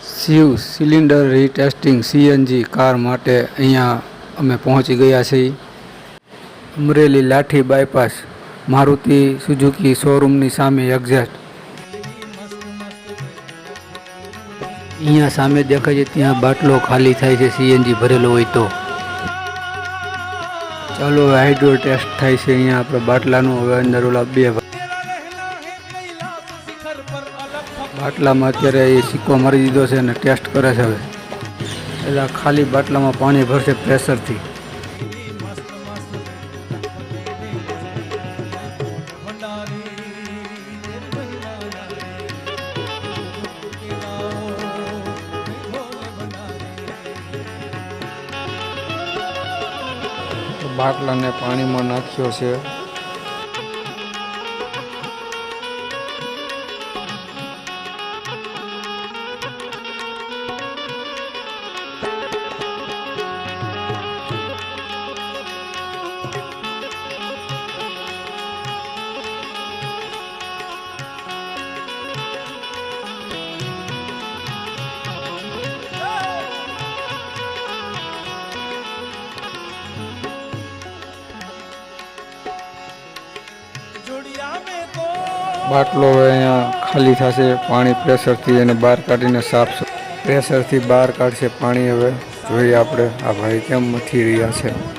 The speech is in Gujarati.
Shiv cylinder retesting CNG car માટે અહીંયા અમે પહોંચી ગયા છીએ અમરેલી લાઠી બાયપાસ મારુતિ સુઝુકી શોરૂમની સામે એક્ઝેક્ટ અહીંયા સામે દેખાય છે ત્યાં બાટલો ખાલી થાય છે સીએનજી ભરેલો હોય તો ચાલો હાઇડ્રો ટેસ્ટ થાય છે અહીંયા આપણે બાટલાનું હવે અંદર ઓલા બે બાટલામાં અત્યારે એ સિક્કો મારી દીધો છે અને ટેસ્ટ કરે છે હવે એટલે ખાલી બાટલામાં પાણી ભરશે પ્રેશરથી બાટલાને પાણીમાં નાખ્યો છે બાટલો અહીંયા ખાલી થશે પાણી પ્રેશરથી એને બહાર કાઢીને સાફ પ્રેશરથી બહાર કાઢશે પાણી હવે જોઈએ આપણે આ ભાઈ કેમ મથી રહ્યા છે।